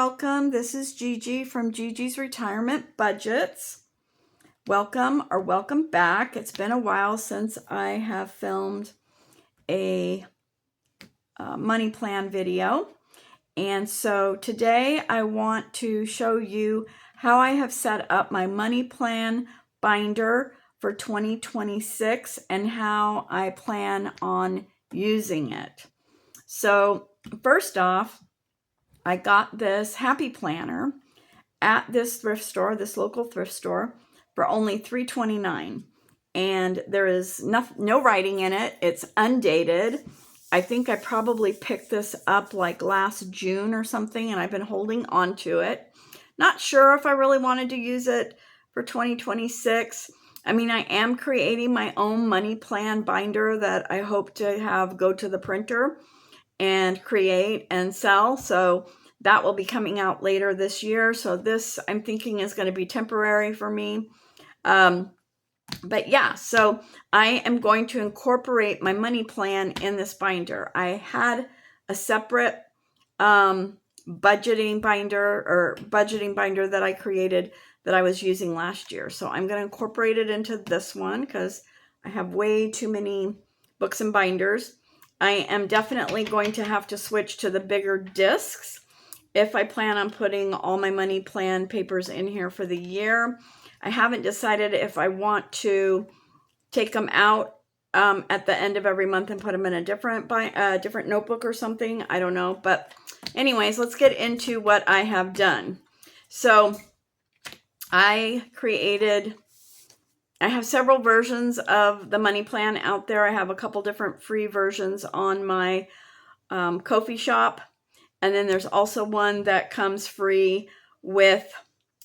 welcome. This is Gigi from Gigi's Retirement Budgets. Welcome or welcome back. It's been a while since I have filmed a money plan video. And so today I want to show you how I have set up my money plan binder for 2026 and how I plan on using it. So first off, I got this happy planner at this thrift store, this local thrift store, for only $3.29. And there is no writing in it. It's undated. I think I probably picked this up like last June or something, and I've been holding on to it. Not sure if I really wanted to use it for 2026. I mean, I am creating my own money plan binder that I hope to have go to the printer and create and sell. So that will be coming out later this year. So this I'm thinking is going to be temporary for me. But yeah, so I am going to incorporate my money plan in this binder. I had a separate budgeting binder that I created that I was using last year. So I'm going to incorporate it into this one because I have way too many books and binders. I am definitely going to have to switch to the bigger discs if I plan on putting all my money plan papers in here for the year. I haven't decided if I want to take them out at the end of every month and put them in a different notebook or something. I don't know. But anyways, let's get into what I have done. So I have several versions of the money plan out there. I have a couple different free versions on my Ko-fi shop. And then there's also one that comes free with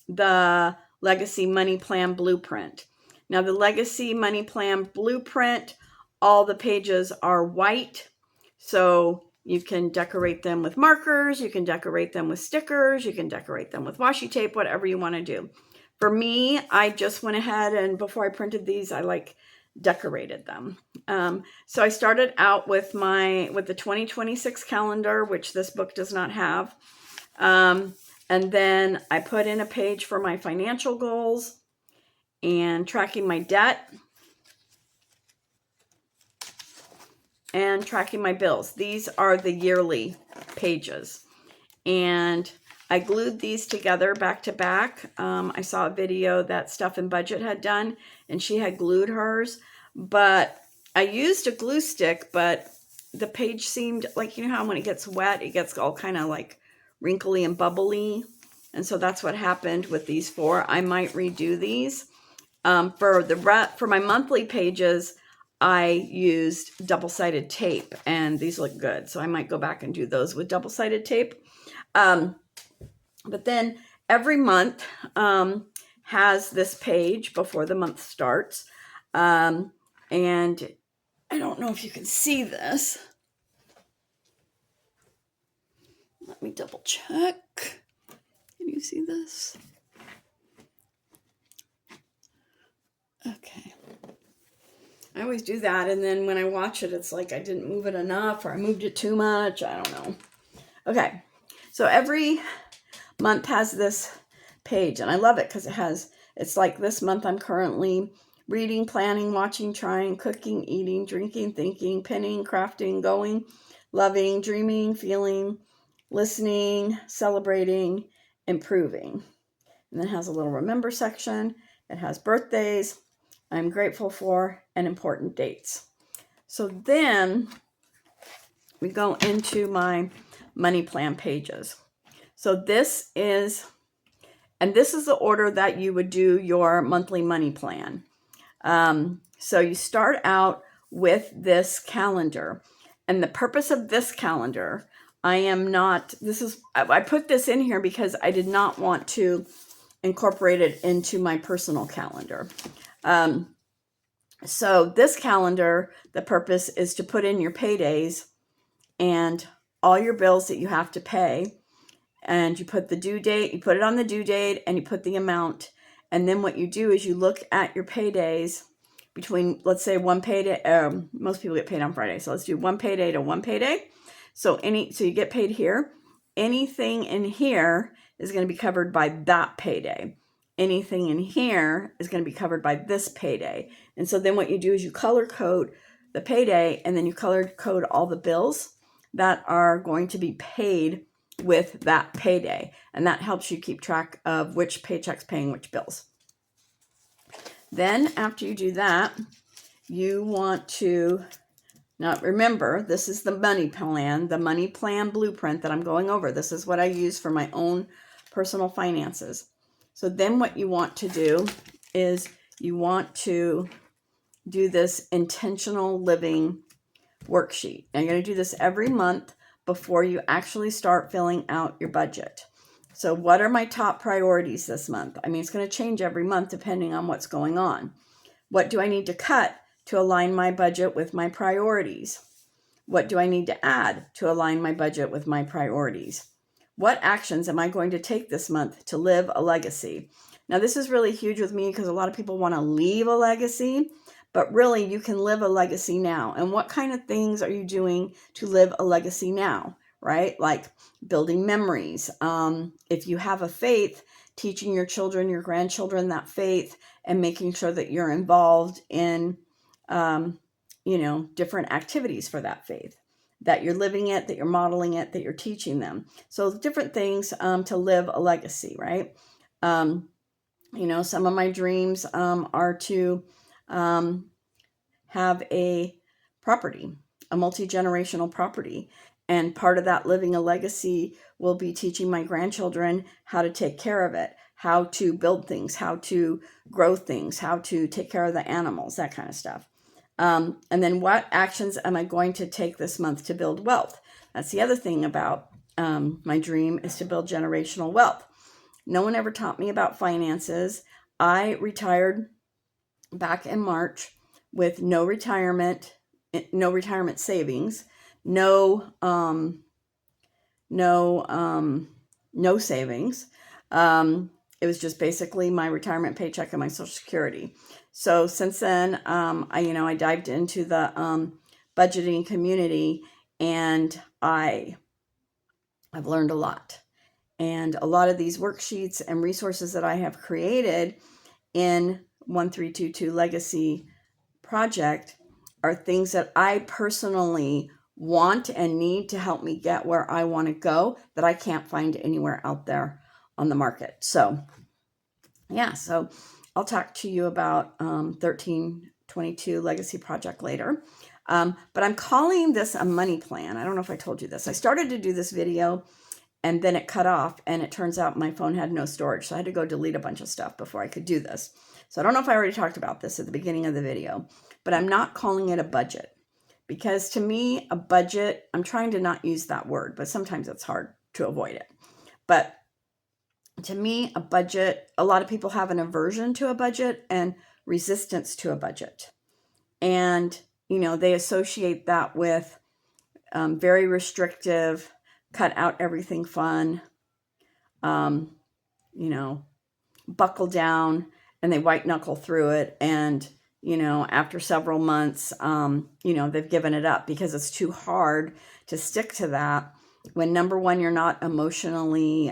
the Legacy Money Plan Blueprint. Now the Legacy Money Plan Blueprint, all the pages are white. So you can decorate them with markers, you can decorate them with stickers, you can decorate them with washi tape, whatever you want to do. For me, I just went ahead and before I printed these, I decorated them. So I started out with the 2026 calendar, which this book does not have. And then I put in a page for my financial goals and tracking my debt and tracking my bills. These are the yearly pages. And I glued these together back to back. I saw a video that Stuff and Budget had done, and she had glued hers. But I used a glue stick, but the page seemed like, you know how when it gets wet, it gets all kind of like wrinkly and bubbly. And so that's what happened with these four. I might redo these. For my monthly pages, I used double-sided tape, and these look good. So I might go back and do those with double-sided tape. But then every month has this page before the month starts. And I don't know if you can see this. Let me double check. Can you see this? Okay. I always do that, and then when I watch it, it's like I didn't move it enough or I moved it too much. I don't know. Okay. So every month has this page, and I love it because it's like this month I'm currently reading, planning, watching, trying, cooking, eating, drinking, thinking, pinning, crafting, going, loving, dreaming, feeling, listening, celebrating, improving. And then it has a little remember section. It has birthdays I'm grateful for and important dates. So then we go into my money plan pages. So this is the order that you would do your monthly money plan. So you start out with this calendar, and the purpose of this calendar, I put this in here because I did not want to incorporate it into my personal calendar. So this calendar, the purpose is to put in your paydays and all your bills that you have to pay. And you put the due date, you put it on the due date, and you put the amount. And then what you do is you look at your paydays between, let's say, one payday. Most people get paid on Friday, so let's do one payday to one payday. So you get paid here, anything in here is going to be covered by that payday. Anything in here is going to be covered by this payday. And so then what you do is you color code the payday, and then you color code all the bills that are going to be paid with that payday. And that helps you keep track of which paycheck's paying which bills. Then after you do that, you want to, now remember, this is the money plan blueprint that I'm going over. This is what I use for my own personal finances. So then what you want to do is you want to do this intentional living worksheet. And you're going to do this every month before you actually start filling out your budget. So what are my top priorities this month? I mean, it's going to change every month depending on what's going on. What do I need to cut to align my budget with my priorities? What do I need to add to align my budget with my priorities? What actions am I going to take this month to live a legacy? Now, this is really huge with me because a lot of people want to leave a legacy, but really you can live a legacy now. And what kind of things are you doing to live a legacy now, right? Like building memories. If you have a faith, teaching your children, your grandchildren that faith, and making sure that you're involved in, different activities for that faith, that you're living it, that you're modeling it, that you're teaching them. So different things to live a legacy, right? Some of my dreams are to have a property, a multi-generational property. And part of that living a legacy will be teaching my grandchildren how to take care of it, how to build things, how to grow things, how to take care of the animals, that kind of stuff. And then what actions am I going to take this month to build wealth? That's the other thing about my dream, is to build generational wealth. No one ever taught me about finances. I retired back in March with no retirement savings, no savings. It was just basically my retirement paycheck and my Social Security. So since then, I dived into the budgeting community, and I've learned a lot. And a lot of these worksheets and resources that I have created in 1322 Legacy Project are things that I personally want and need to help me get where I want to go, that I can't find anywhere out there on the market. So I'll talk to you about 1322 Legacy Project later. But I'm calling this a money plan. I don't know if I told you this. I started to do this video and then it cut off, and it turns out my phone had no storage. So I had to go delete a bunch of stuff before I could do this. So I don't know if I already talked about this at the beginning of the video, but I'm not calling it a budget, because to me, a budget, I'm trying to not use that word, but sometimes it's hard to avoid it. But to me, a budget, a lot of people have an aversion to a budget and resistance to a budget. And, they associate that with very restrictive, cut out everything fun, buckle down, and they white knuckle through it. And, after several months, they've given it up because it's too hard to stick to that when, number one, you're not emotionally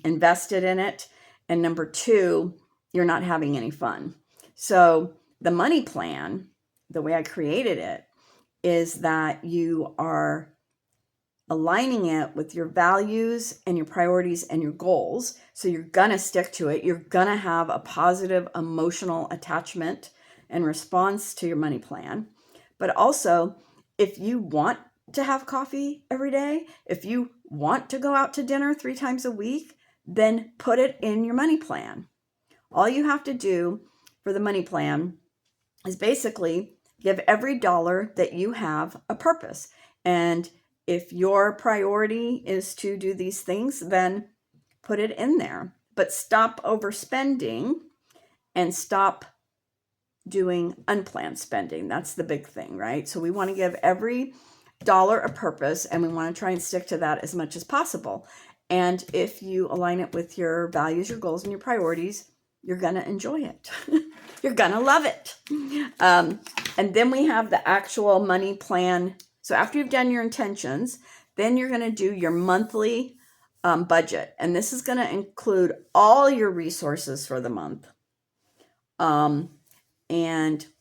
invested in it. And number two, you're not having any fun. So the money plan, the way I created it, is that you are aligning it with your values and your priorities and your goals. So you're going to stick to it. You're going to have a positive emotional attachment and response to your money plan. But also, if you want to have coffee every day, if you want to go out to dinner 3 times a week, then put it in your money plan. All you have to do for the money plan is basically give every dollar that you have a purpose. And if your priority is to do these things, then put it in there. But stop overspending and stop doing unplanned spending. That's the big thing, right? So we want to give every dollar a purpose, and we want to try and stick to that as much as possible. And if you align it with your values, your goals, and your priorities, you're going to enjoy it. You're going to love it. And then we have the actual money plan. So after you've done your intentions, then you're going to do your monthly budget. And this is going to include all your resources for the month. And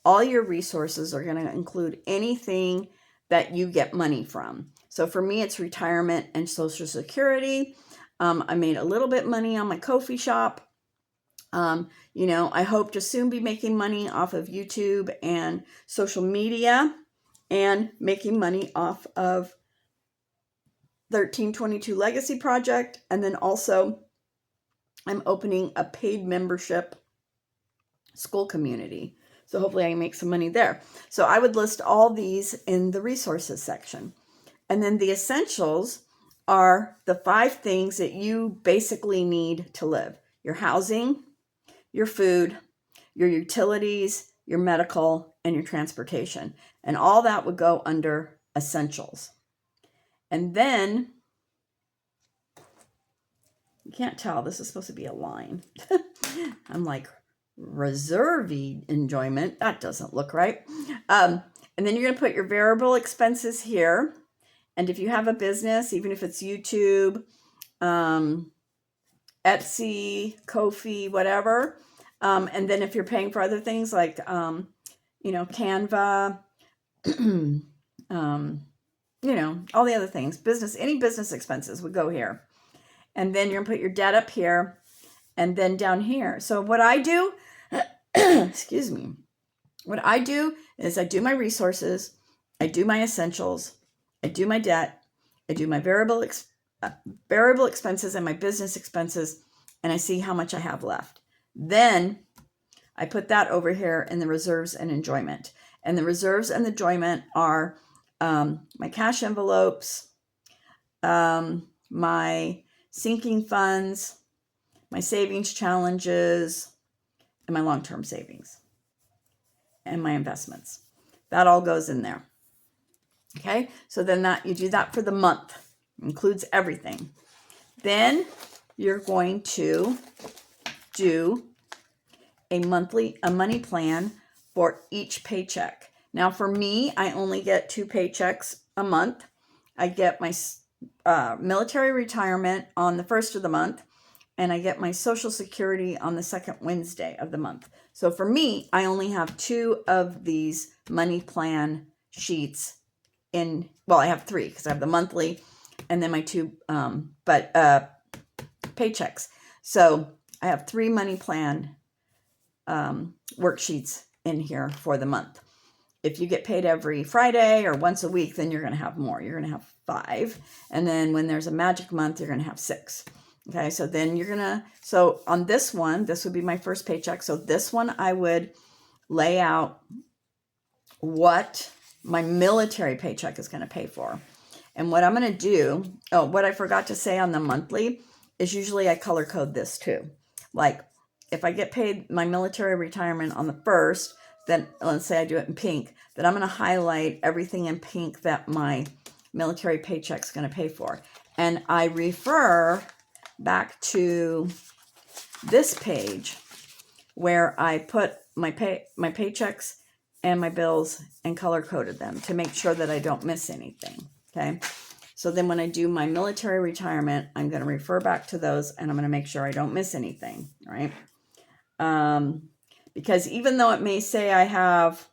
all your resources are going to include anything that you get money from. So for me, it's retirement and Social Security. I made a little bit money on my Ko-fi shop. I hope to soon be making money off of YouTube and social media and making money off of 1322 Legacy Project. And then also I'm opening a paid membership Skool Community. So hopefully I can make some money there. So I would list all these in the resources section. And then the essentials are the 5 things that you basically need to live: your housing, your food, your utilities, your medical, and your transportation. And all that would go under essentials. And then, you can't tell, this is supposed to be a line. I'm like, reserve enjoyment. That doesn't look right. And then you're going to put your variable expenses here. And if you have a business, even if it's YouTube, Etsy, Ko-fi, whatever. And then if you're paying for other things like, Canva, all the other things, any business expenses would go here. And then you're going to put your debt up here and then down here. So what I do, excuse me, what I do is I do my resources, I do my essentials, I do my debt, I do my variable expenses and my business expenses, and I see how much I have left. Then I put that over here in the reserves and enjoyment. And the reserves and the enjoyment are my cash envelopes, my sinking funds, my savings challenges, and my long-term savings, and my investments. That all goes in there. Okay, so then you do that for the month. Includes everything. Then you're going to do a money plan for each paycheck. Now for me, I only get 2 paychecks a month. I get my military retirement on the first of the month, and I get my Social Security on the second Wednesday of the month. So for me, I only have 2 of these money plan sheets I have 3 because I have the monthly and then my 2 paychecks. So I have 3 money plan worksheets in here for the month. If you get paid every Friday or once a week, then you're going to have more. You're going to have 5. And then when there's a magic month, you're going to have 6. Okay, so then so on this one, this would be my first paycheck. So this one, I would lay out what my military paycheck is going to pay for. And what I'm going to do, what I forgot to say on the monthly is usually I color code this too. Like if I get paid my military retirement on the 1st, then let's say I do it in pink, then I'm going to highlight everything in pink that my military paycheck is going to pay for. And I refer back to this page where I put my paychecks and my bills and color coded them to make sure that I don't miss anything. Okay. So then when I do my military retirement, I'm going to refer back to those and I'm going to make sure I don't miss anything. Right. Because even though it may say I have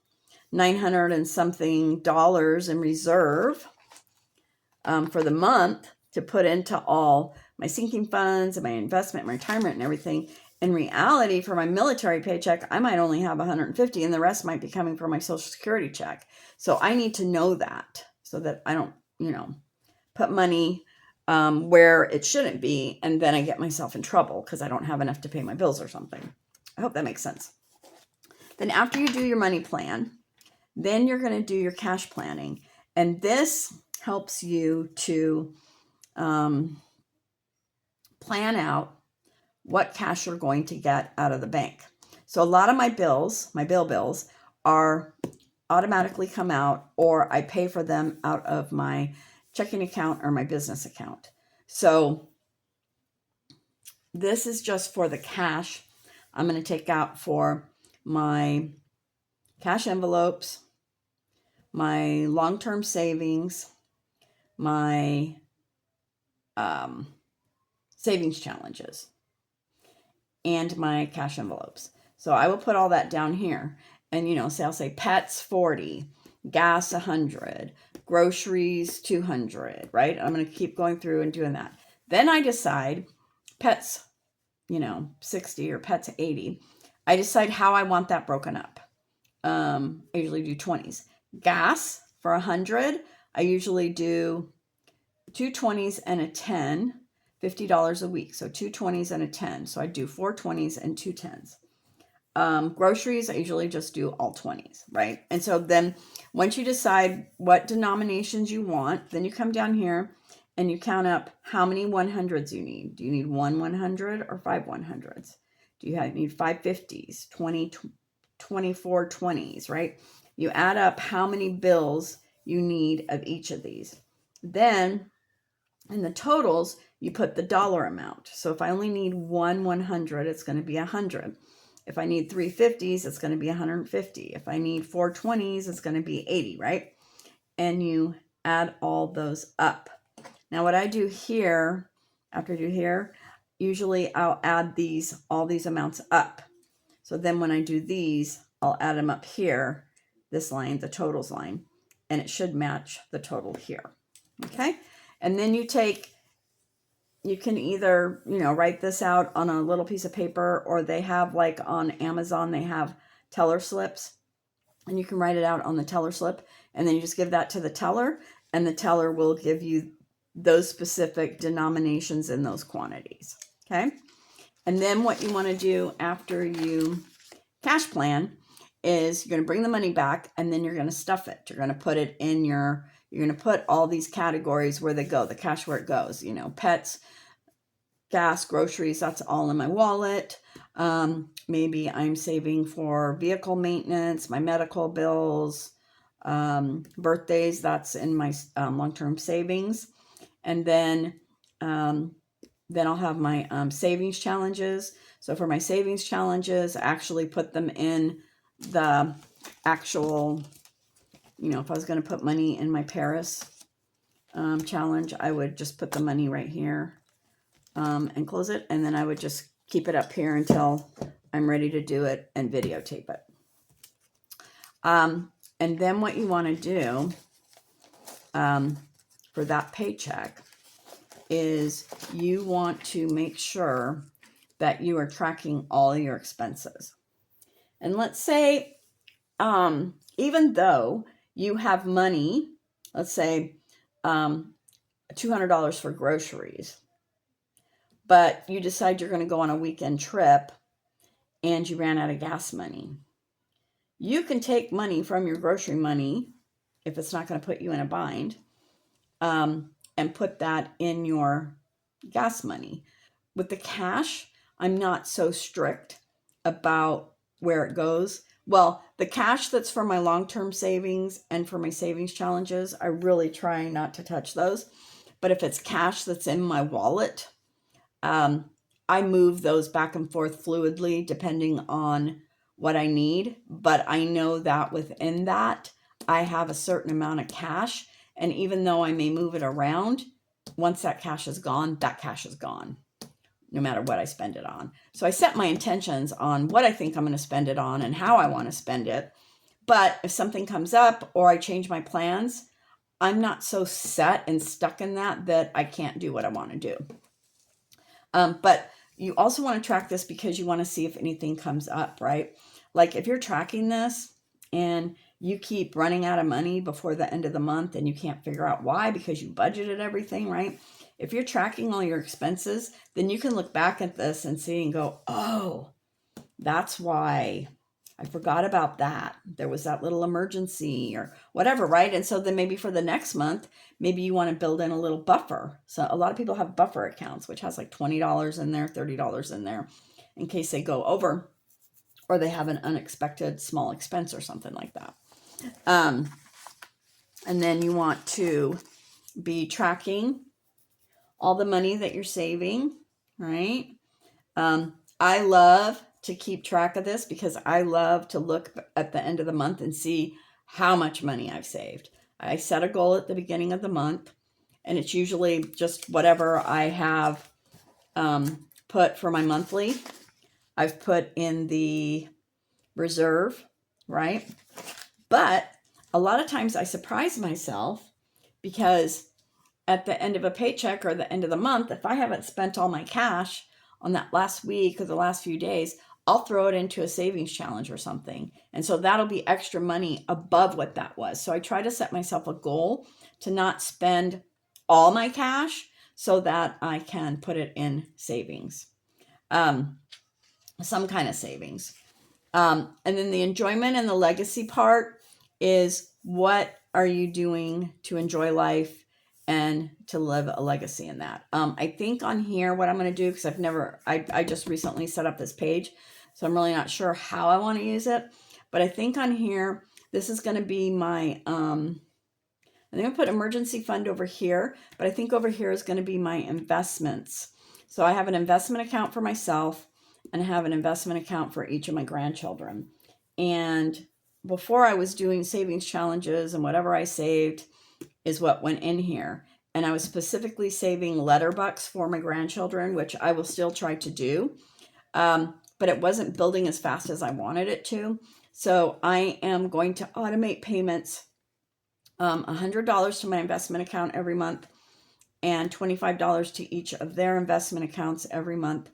$900 and something in reserve for the month to put into all my sinking funds and my investment, my retirement and everything, in reality, for my military paycheck, I might only have 150 and the rest might be coming from my Social Security check. So I need to know that so that I don't, put money where it shouldn't be. And then I get myself in trouble because I don't have enough to pay my bills or something. I hope that makes sense. Then after you do your money plan, then you're going to do your cash planning. And this helps you to plan out what cash you're going to get out of the bank. So a lot of my bills, my bills, are automatically come out, or I pay for them out of my checking account or my business account. So this is just for the cash I'm going to take out for my cash envelopes, my long-term savings, my savings challenges and my cash envelopes. So I will put all that down here. And, you know, say I'll say pets 40, gas 100, groceries 200, right? I'm going to keep going through and doing that. Then I decide pets, you know, 60 or pets 80. I decide how I want that broken up. I usually do 20s. Gas for 100, I usually do 2 20s and a 10, $50 a week. So 2 20s and a 10. So I do 4 20s and 2 10s. Groceries, I usually just do all 20s, right? And so then once you decide what denominations you want, then you come down here and you count up how many 100s you need. Do you need 1 100 or 5 100s? Do you need 5 50s, 24 20s, right? You add up how many bills you need of each of these. Then in the totals, you put the dollar amount. So if I only need 1 100, it's going to be 100. If I need 3 50s, it's going to be 150. If I need 4 20s, it's going to be 80, right? And you add all those up. Now what I do here, after I do here, usually I'll add all these amounts up. So then when I do these, I'll add them up here, this line, the totals line, and it should match the total here. Okay? And then you can either, you know, write this out on a little piece of paper, or they have, like on Amazon, they have teller slips, and you can write it out on the teller slip, and then you just give that to the teller, and the teller will give you those specific denominations in those quantities. Okay? And then what you want to do after you cash plan is you're going to bring the money back, and then you're going to stuff it. You're going to put it in you're going to put all these categories where they go, the cash where it goes, you know, pets, gas, groceries, that's all in my wallet. Maybe I'm saving for vehicle maintenance, my medical bills, birthdays, that's in my long-term savings. And then I'll have my savings challenges. So for my savings challenges, I actually put them in the actual, you know, if I was going to put money in my Paris challenge, I would just put the money right here and close it. And then I would just keep it up here until I'm ready to do it and videotape it. And then what you want to do for that paycheck is you want to make sure that you are tracking all your expenses. And let's say, even though you have money, let's say $200 for groceries, but you decide you're going to go on a weekend trip and you ran out of gas money. You can take money from your grocery money, if it's not going to put you in a bind, and put that in your gas money. With the cash, I'm not so strict about where it goes. Well, the cash that's for my long-term savings and for my savings challenges, I really try not to touch those. But if it's cash that's in my wallet, I move those back and forth fluidly depending on what I need. But I know that within that, I have a certain amount of cash. And even though I may move it around, once that cash is gone, no matter what I spend it on. So I set my intentions on what I think I'm going to spend it on and how I want to spend it. But if something comes up or I change my plans, I'm not so set and stuck in that I can't do what I want to do. But you also want to track this because you want to see if anything comes up, right? Like if you're tracking this and you keep running out of money before the end of the month and you can't figure out why because you budgeted everything, right? If you're tracking all your expenses, then you can look back at this and see and go, oh, that's why I forgot about that. There was that little emergency or whatever, right? And so then maybe for the next month, maybe you want to build in a little buffer. So a lot of people have buffer accounts, which has like $20 in there, $30 in there in case they go over or they have an unexpected small expense or something like that. And then you want to be tracking all the money that you're saving, right? I love to keep track of this because I love to look at the end of the month and see how much money I've saved. I set a goal at the beginning of the month, and it's usually just whatever I have put for my monthly. I've put in the reserve, right? But a lot of times I surprise myself because at the end of a paycheck or the end of the month, if I haven't spent all my cash on that last week or the last few days, I'll throw it into a savings challenge or something. And so that'll be extra money above what that was. So I try to set myself a goal to not spend all my cash so that I can put it in savings, some kind of savings. And then the enjoyment and the legacy part is, what are you doing to enjoy life and to live a legacy in that? I think on here, what I'm going to do, because I just recently set up this page, so I'm really not sure how I want to use it. But I think on here, this is going to be my, I'm going to put emergency fund over here, but I think over here is going to be my investments. So I have an investment account for myself and I have an investment account for each of my grandchildren. And before I was doing savings challenges, and whatever I saved is what went in here. And I was specifically saving letter bucks for my grandchildren, which I will still try to do. But it wasn't building as fast as I wanted it to. So I am going to automate payments, $100 to my investment account every month and $25 to each of their investment accounts every month,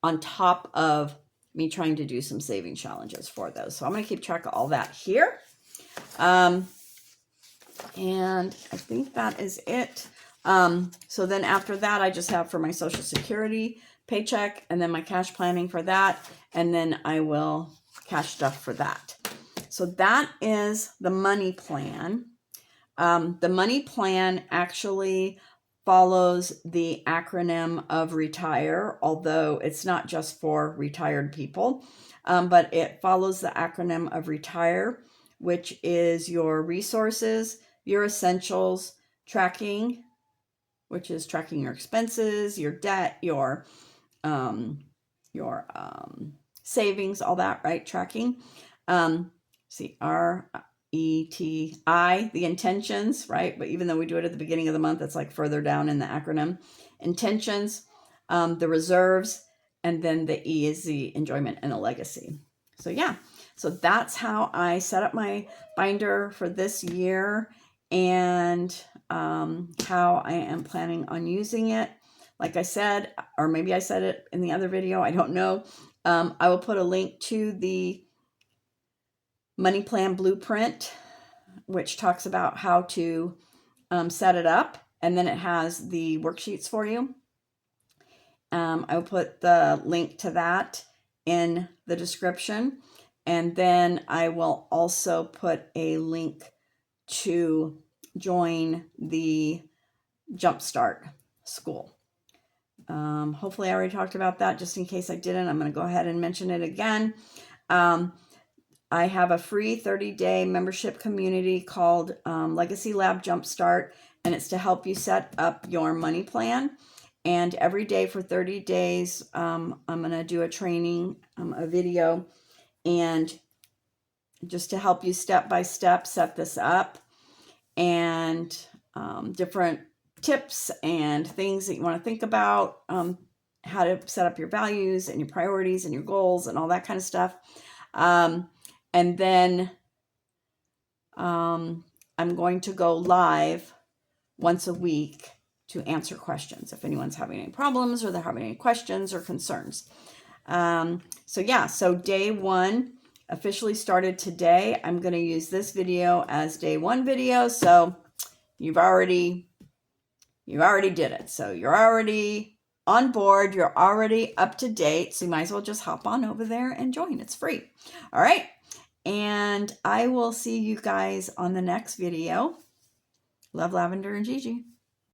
on top of me trying to do some saving challenges for those. So I'm going to keep track of all that here. And I think that is it. So then after that, I just have for my Social Security paycheck and then my cash planning for that. And then I will cash stuff for that. So that is the money plan. The money plan actually follows the acronym of RETIRE, although it's not just for retired people, but it follows the acronym of RETIRE, which is your resources, your essentials, tracking, which is tracking your expenses, your debt, your savings, all that, right? Tracking. See, RETI, the intentions, right? But even though we do it at the beginning of the month, it's like further down in the acronym. Intentions, the reserves, and then the E is the enjoyment and the legacy. So yeah, so that's how I set up my binder for this year, and how I am planning on using it. Like I said, or maybe I said it in the other video, I don't know. I will put a link to the money plan blueprint, which talks about how to set it up, and then it has the worksheets for you. I will put the link to that in the description, and then I will also put a link to join the Jumpstart School. Hopefully I already talked about that. Just in case I didn't, I'm going to go ahead and mention it again. I have a free 30-day membership community called Legacy Lab Jumpstart, and it's to help you set up your money plan. And every day for 30 days, I'm going to do a training, a video, and just to help you step by step set this up, and different tips and things that you want to think about, how to set up your values and your priorities and your goals and all that kind of stuff. And then I'm going to go live once a week to answer questions if anyone's having any problems or they're having any questions or concerns. So yeah, so day one officially started today. I'm going to use this video as day one video. So you already did it. So you're already on board. You're already up to date. So you might as well just hop on over there and join. It's free. All right. And I will see you guys on the next video. Love, Lavender and Gigi.